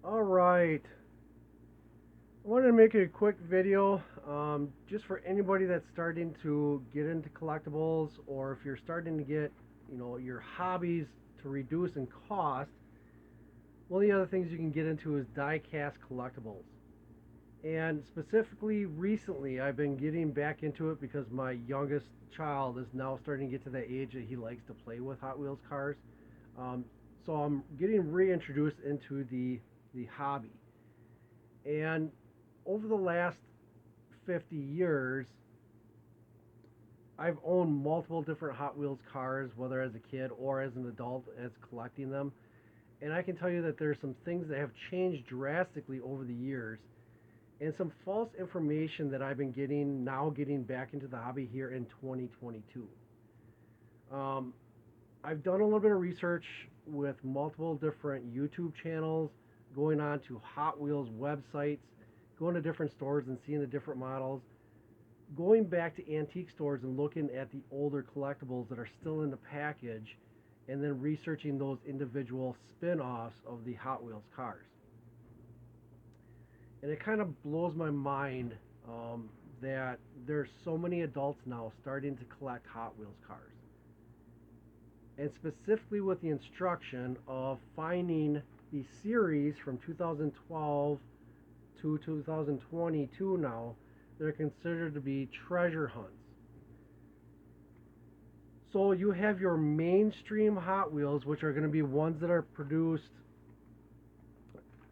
All right. I wanted to make a quick video just for anybody that's starting to get into collectibles, or if you're starting to get, your hobbies to reduce in cost. One of the other things you can get into is die-cast collectibles. And specifically recently, I've been getting back into it because my youngest child is now starting to get to that age that he likes to play with Hot Wheels cars. Um, so I'm getting reintroduced into the hobby. And over the last 50 years, I've owned multiple different Hot Wheels cars, whether as a kid or as an adult, as collecting them. And I can tell you that there's some things that have changed drastically over the years, and some false information that I've been getting back into the hobby here in 2022. Um, I've done a little bit of research with multiple different YouTube channels, going on to Hot Wheels websites, going to different stores and seeing the different models, going back to antique stores and looking at the older collectibles that are still in the package, and then researching those individual spin offs of the Hot Wheels cars. And it kind of blows my mind that there's so many adults now starting to collect Hot Wheels cars. And specifically with the instruction of finding the series from 2012 to 2022 now, they're considered to be treasure hunts. So you have your mainstream Hot Wheels, which are going to be ones that are produced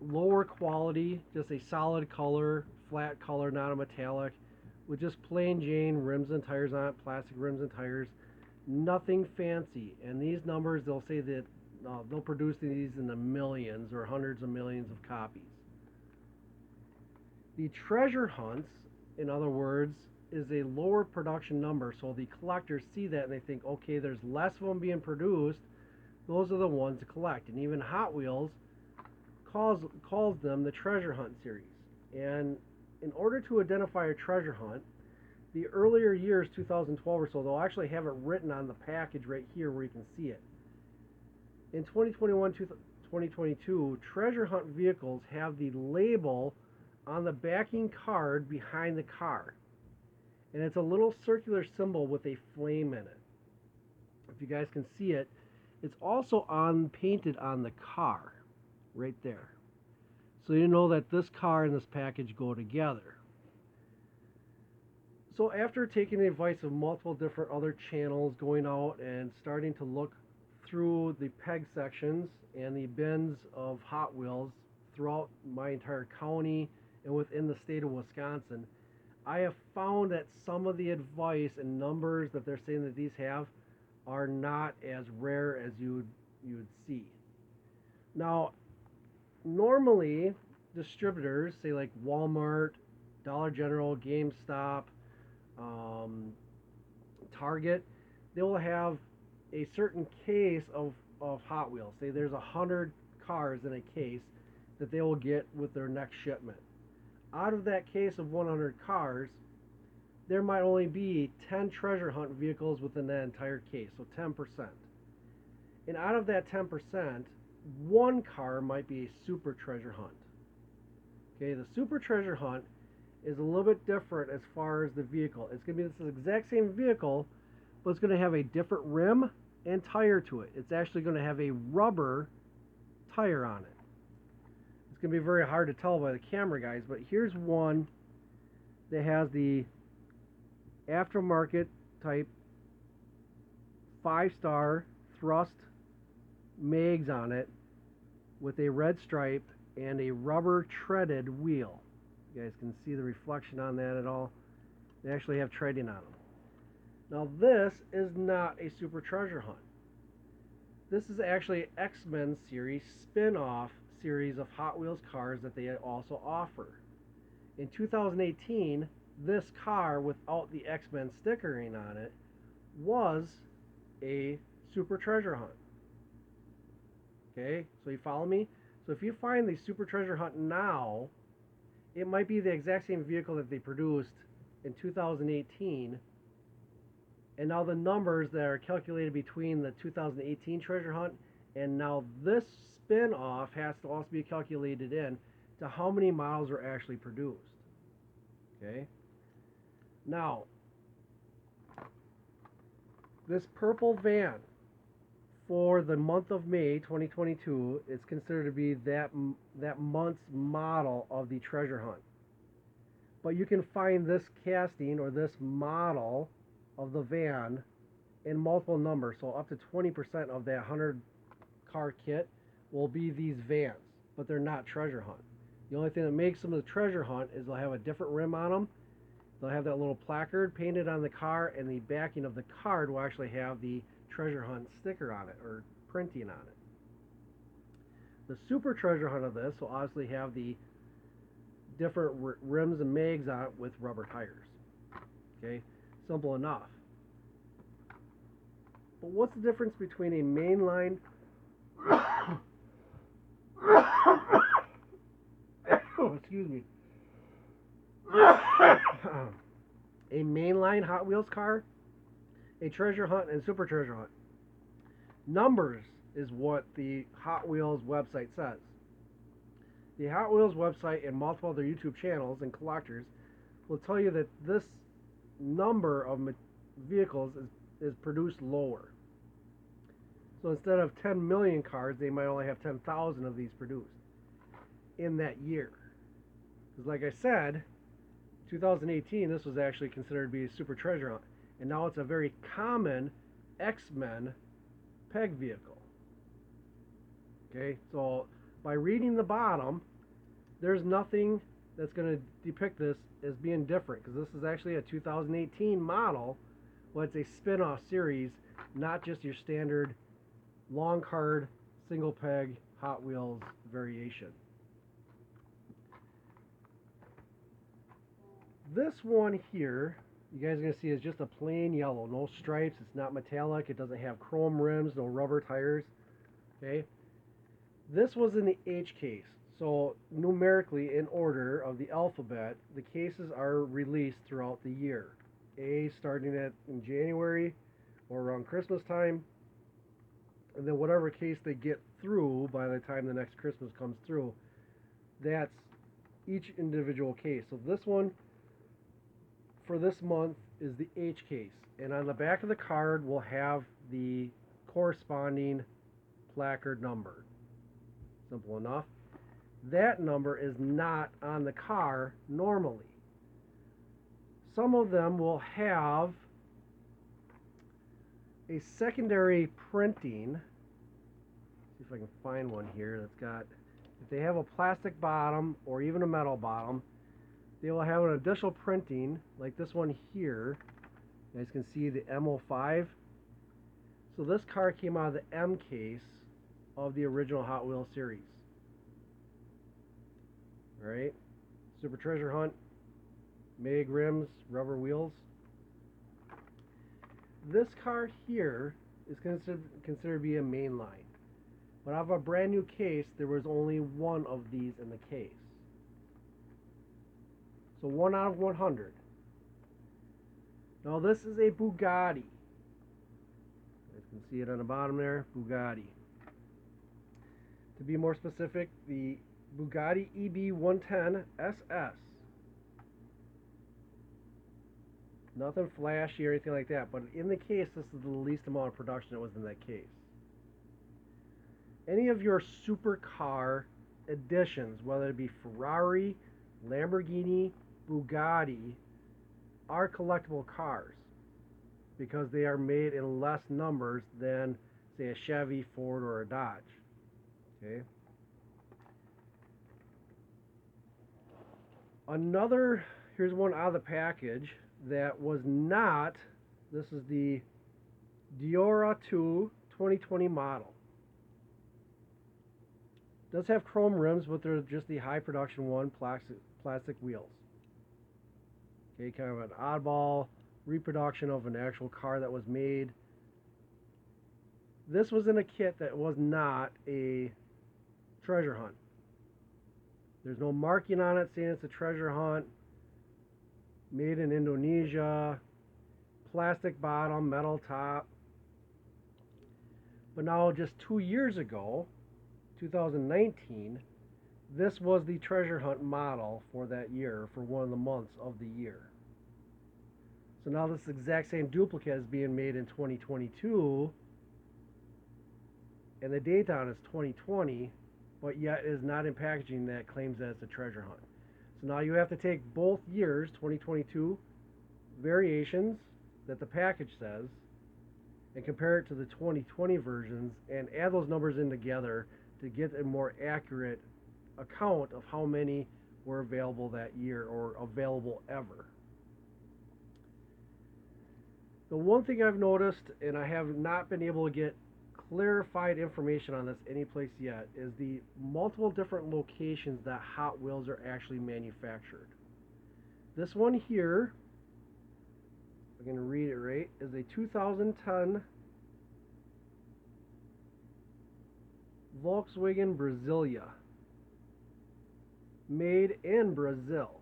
lower quality, just a solid color, flat color, not a metallic, with just plain Jane rims and tires on it, plastic rims and tires, nothing fancy. And these numbers, they'll say that they'll produce these in the millions or hundreds of millions of copies. The treasure hunts, in other words, is a lower production number. So the collectors see that and they think, okay, there's less of them being produced. Those are the ones to collect. And even Hot Wheels calls them the treasure hunt series. And in order to identify a treasure hunt, the earlier years, 2012 or so, they'll actually have it written on the package right here where you can see it. In 2021, 2022, treasure hunt vehicles have the label on the backing card behind the car. And it's a little circular symbol with a flame in it. If you guys can see it, it's also painted on the car right there. So you know that this car and this package go together. So after taking the advice of multiple different other channels, going out and starting to look through the peg sections and the bins of Hot Wheels throughout my entire county and within the state of Wisconsin, I have found that some of the advice and numbers that they're saying that these have are not as rare as you'd see. Now, normally distributors, say like Walmart, Dollar General, GameStop, um, Target, they will have a certain case of Hot Wheels. Say there's 100 cars in a case that they will get with their next shipment. Out of that case of 100 cars, there might only be 10 treasure hunt vehicles within that entire case, so 10%. And out of that 10%, one car might be a super treasure hunt. Okay, the super treasure hunt is a little bit different as far as the vehicle. It's going to be this exact same vehicle, but it's going to have a different rim and tire to it. It's actually going to have a rubber tire on it. It's going to be very hard to tell by the camera, guys, but here's one that has the aftermarket type 5-star thrust mags on it with a red stripe and a rubber treaded wheel. You guys can see the reflection on that at all. They actually have treading on them. Now this is not a super treasure hunt. This is actually an X-Men series spin-off series of Hot Wheels cars that they also offer. In 2018, this car without the X-Men stickering on it was a super treasure hunt. Okay, so you follow me? So if you find the super treasure hunt now, it might be the exact same vehicle that they produced in 2018. And now the numbers that are calculated between the 2018 treasure hunt and now this spin-off has to also be calculated in to how many models are actually produced. Okay? Now, this purple van for the month of May 2022 is considered to be that month's model of the treasure hunt. But you can find this casting or this model of the van in multiple numbers. So up to 20% of that 100 car kit will be these vans, but they're not treasure hunt. The only thing that makes them the treasure hunt is they'll have a different rim on them. They'll have that little placard painted on the car, and the backing of the card will actually have the treasure hunt sticker on it or printing on it. The super treasure hunt of this will obviously have the different rims and mags on it with rubber tires. Okay, simple enough. But what's the difference between a mainline excuse me, a mainline Hot Wheels car, a treasure hunt, and super treasure hunt? Numbers is what the Hot Wheels website says. The Hot Wheels website and multiple other YouTube channels and collectors will tell you that this number of vehicles is produced lower. So instead of 10 million cars, they might only have 10,000 of these produced in that year. Because like I said, 2018, this was actually considered to be a super treasure hunt. And now it's a very common X-Men peg vehicle. Okay, so by reading the bottom, there's nothing that's going to depict this as being different, because this is actually a 2018 model. Well, it's a spin-off series, not just your standard long card, single peg Hot Wheels variation. This one here, you guys are going to see, is just a plain yellow, no stripes. It's not metallic. It doesn't have chrome rims, no rubber tires. Okay. This was in the H case. So numerically, in order of the alphabet, the cases are released throughout the year. A starting in January or around Christmas time, and then whatever case they get through by the time the next Christmas comes through, that's each individual case. So this one for this month is the H case, and on the back of the card we'll have the corresponding placard number. Simple enough. That number is not on the car normally. Some of them will have a secondary printing. See if I can find one here that's got, if they have a plastic bottom or even a metal bottom, they will have an additional printing like this one here. You guys can see the M05. So this car came out of the M case of the original Hot Wheels series. Alright, Super Treasure Hunt, Mag rims, rubber wheels. This car here is considered to be a mainline. But out of a brand new case, there was only one of these in the case. So 1 out of 100. Now this is a Bugatti. You can see it on the bottom there, Bugatti. To be more specific, the Bugatti EB110 SS. Nothing flashy or anything like that, but in the case, this is the least amount of production that was in that case. Any of your supercar editions, whether it be Ferrari, Lamborghini, Bugatti, are collectible cars because they are made in less numbers than, say, a Chevy, Ford, or a Dodge. Okay. Here's one out of the package that was not, this is the Diora 2 2020 model. It does have chrome rims, but they're just the high production one, plastic wheels. Okay, kind of an oddball reproduction of an actual car that was made. This was in a kit that was not a treasure hunt. There's no marking on it saying it's a treasure hunt. Made in Indonesia. Plastic bottom, metal top. But now, just 2 years ago, 2019, this was the treasure hunt model for that year, for one of the months of the year. So now this exact same duplicate is being made in 2022, and the date on it is 2020, but yet is not in packaging that claims that it's a treasure hunt. So now you have to take both years, 2022 variations that the package says, and compare it to the 2020 versions and add those numbers in together to get a more accurate account of how many were available that year or available ever. The one thing I've noticed, and I have not been able to get clarified information on this anyplace yet, is the multiple different locations that Hot Wheels are actually manufactured. This one here, I'm going to read it right, is a 2010 Volkswagen Brasilia, made in Brazil.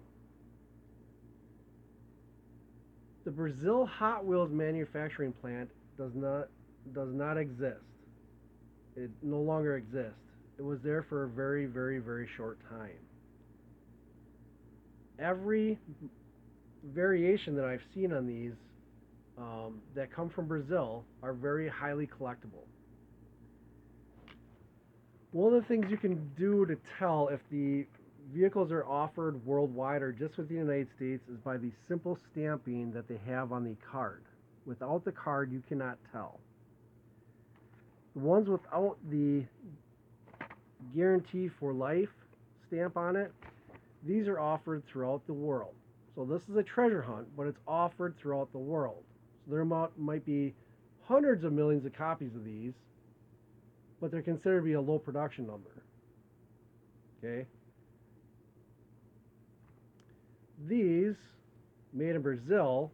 The Brazil Hot Wheels manufacturing plant does not exist. It no longer exists. It was there for a very, very, very short time. Every variation that I've seen on these that come from Brazil are very highly collectible. One of the things you can do to tell if the vehicles are offered worldwide or just within the United States is by the simple stamping that they have on the card. Without the card, you cannot tell. The ones without the guarantee for life stamp on it, these are offered throughout the world. So this is a treasure hunt, but it's offered throughout the world. So there might be hundreds of millions of copies of these, but they're considered to be a low production number. Okay? These, made in Brazil,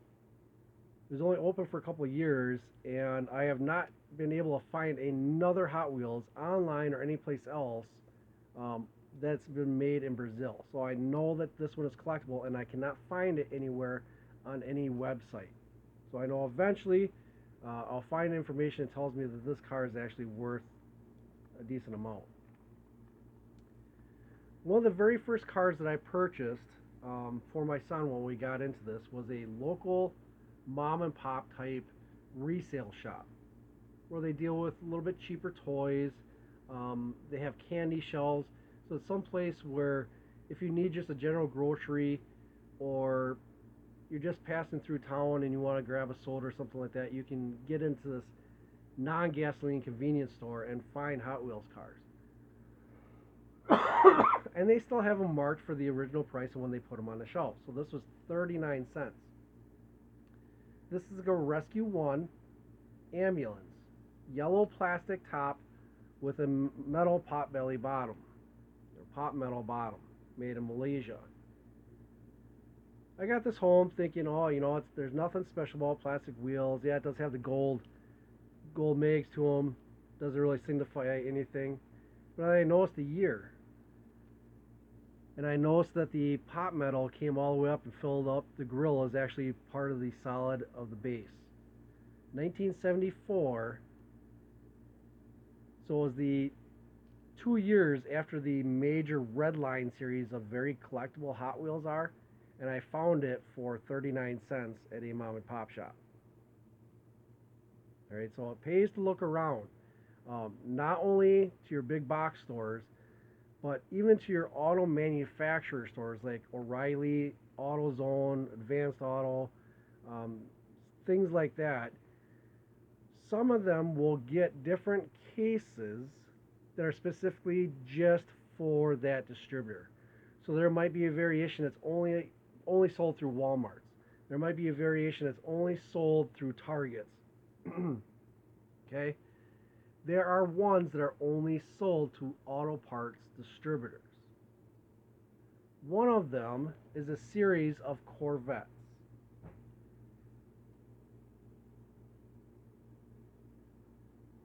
was only open for a couple of years, and I have not been able to find another Hot Wheels online or anyplace else that's been made in Brazil. So I know that this one is collectible, and I cannot find it anywhere on any website. So I know eventually I'll find information that tells me that this car is actually worth a decent amount. One of the very first cars that I purchased for my son when we got into this was a local mom and pop type resale shop where they deal with a little bit cheaper toys. They have candy shelves, so it's someplace where if you need just a general grocery or you're just passing through town and you want to grab a soda or something like that, you can get into this non-gasoline convenience store and find Hot Wheels cars. And they still have them marked for the original price of when they put them on the shelf. So this was 39 cents. This is a Rescue 1 ambulance. Yellow plastic top with a metal pot belly bottom. Or pot metal bottom. Made in Malaysia. I got this home thinking, oh, you know, there's nothing special about plastic wheels. Yeah, it does have the gold mags to them. Doesn't really signify anything. But I noticed the year. And I noticed that the pot metal came all the way up and filled up. The grill is actually part of the solid of the base. 1974. So it was the 2 years after the major Red Line series of very collectible Hot Wheels are. And I found it for 39 cents at a mom and pop shop. Alright, so it pays to look around. Not only to your big box stores, but even to your auto manufacturer stores like O'Reilly, AutoZone, Advanced Auto, things like that. Some of them will get different cases that are specifically just for that distributor. So there might be a variation that's only sold through Walmarts. There might be a variation that's only sold through Targets. Okay? There are ones that are only sold to auto parts distributors. One of them is a series of Corvettes.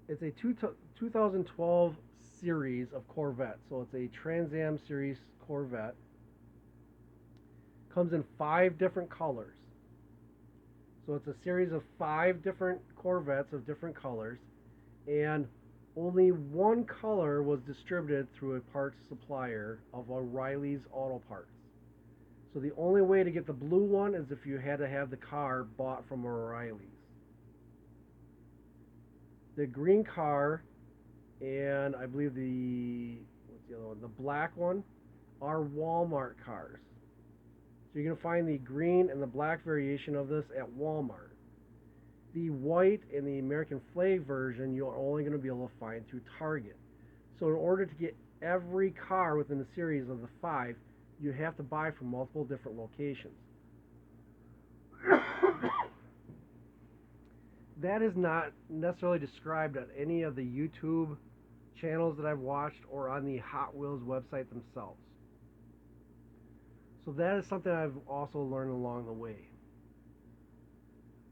It's a 2012 series of Corvette. So it's a Trans Am series Corvette. Comes in 5 different colors. So it's a series of 5 different Corvettes of different colors. And Only one color was distributed through a parts supplier of O'Reilly's Auto Parts. So the only way to get the blue one is if you had to have the car bought from O'Reilly's. The green car and I believe what's the other one? The black one are Walmart cars. So you're going to find the green and the black variation of this at Walmart. The white and the American flag version you're only going to be able to find through Target. So in order to get every car within the series of the 5, you have to buy from multiple different locations. That is not necessarily described on any of the YouTube channels that I've watched or on the Hot Wheels website themselves. So that is something I've also learned along the way.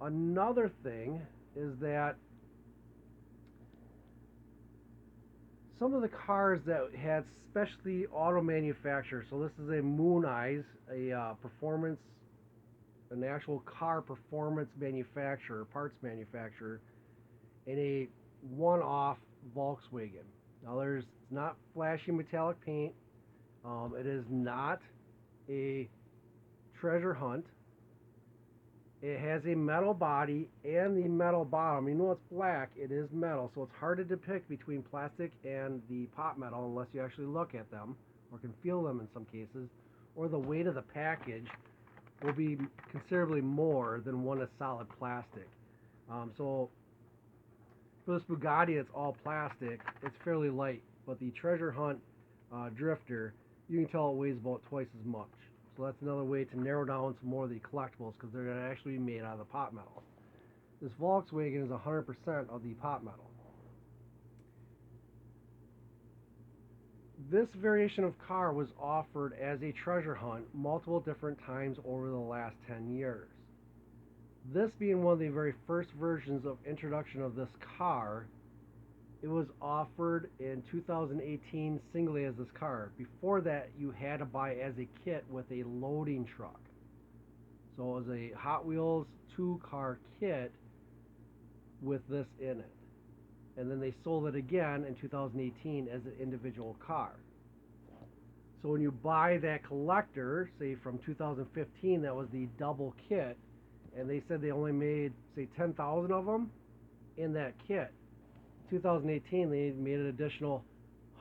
Another thing is that some of the cars that had specialty auto manufacturers, so this is a Moon Eyes, an actual car performance manufacturer, parts manufacturer, and a one-off Volkswagen. Now it's not flashy metallic paint. It is not a treasure hunt. It has a metal body and the metal bottom. You know it's black, it is metal, so it's hard to depict between plastic and the pot metal unless you actually look at them or can feel them in some cases, or the weight of the package will be considerably more than one is solid plastic. So for this Bugatti, it's all plastic. It's fairly light, but the Treasure Hunt Drifter, you can tell it weighs about twice as much. So that's another way to narrow down some more of the collectibles because they're going to actually be made out of the pot metal. This Volkswagen is 100% of the pot metal. This variation of car was offered as a treasure hunt multiple different times over the last 10 years. This being one of the very first versions of introduction of this car, it was offered in 2018 singly as this car. Before that, you had to buy as a kit with a loading truck. So it was a Hot Wheels 2-car kit with this in it. And then they sold it again in 2018 as an individual car. So when you buy that collector, say from 2015, that was the double kit, and they said they only made, say, 10,000 of them in that kit. 2018, they made an additional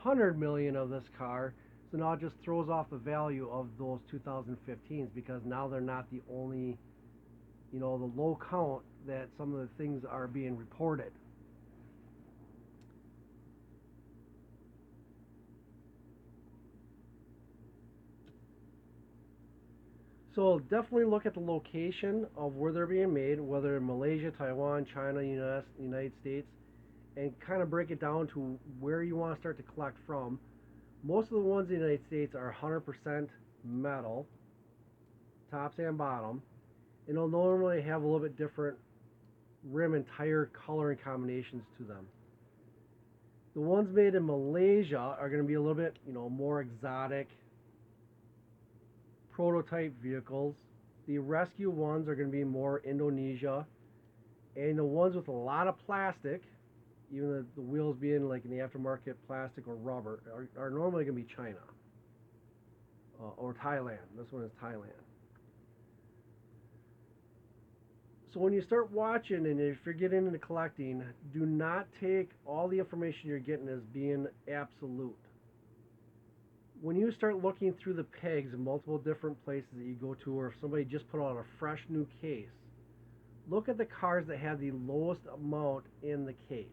100 million of this car, so now it just throws off the value of those 2015s because now they're not the only, the low count that some of the things are being reported. So definitely look at the location of where they're being made, whether in Malaysia, Taiwan, China, United States, and kind of break it down to where you want to start to collect from. Most of the ones in the United States are 100% metal, tops and bottom, and they'll normally have a little bit different rim and tire coloring combinations to them. The ones made in Malaysia are going to be a little bit, more exotic, prototype vehicles. The rescue ones are going to be more Indonesia, and the ones with a lot of plastic, even the wheels being like in the aftermarket plastic or rubber, are normally going to be China or Thailand. This one is Thailand. So when you start watching and if you're getting into collecting, do not take all the information you're getting as being absolute. When you start looking through the pegs in multiple different places that you go to, or if somebody just put out a fresh new case, look at the cars that have the lowest amount in the case.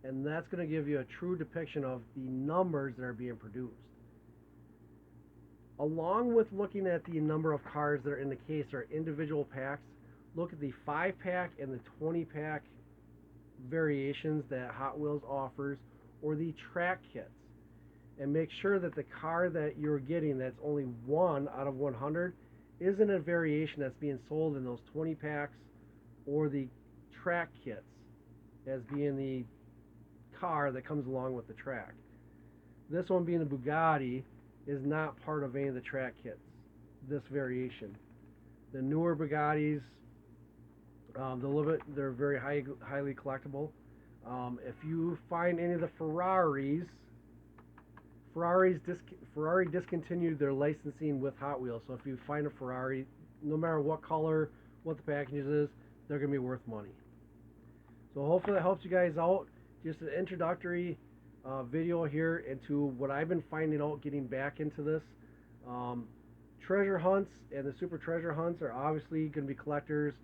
And that's going to give you a true depiction of the numbers that are being produced. Along with looking at the number of cars that are in the case or individual packs, look at the 5-pack and the 20-pack variations that Hot Wheels offers, or the track kits. And make sure that the car that you're getting that's only 1 out of 100 isn't a variation that's being sold in those 20 packs or the track kits as being the car that comes along with the track. This one being the Bugatti is not part of any of the track kits, this variation. The newer Bugattis, they're very highly collectible. If you find any of the Ferrari discontinued their licensing with Hot Wheels. So if you find a Ferrari, no matter what color, what the package is, they're gonna be worth money. So hopefully that helps you guys out. Just an introductory video here into what I've been finding out getting back into this. Treasure hunts and the super treasure hunts are obviously going to be collectors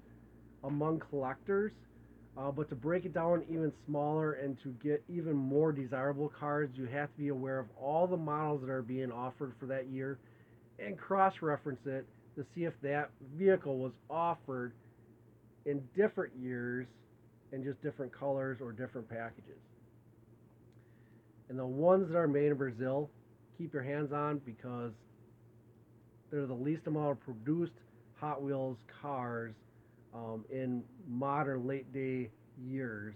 among collectors. But to break it down even smaller and to get even more desirable cards, you have to be aware of all the models that are being offered for that year and cross-reference it to see if that vehicle was offered in different years in just different colors or different packages. And the ones that are made in Brazil, keep your hands on because they're the least amount of produced Hot Wheels cars in modern late day years,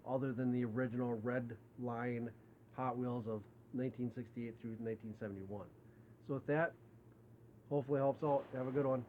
other than the original red line Hot Wheels of 1968 through 1971. So with that, hopefully helps out. Have a good one.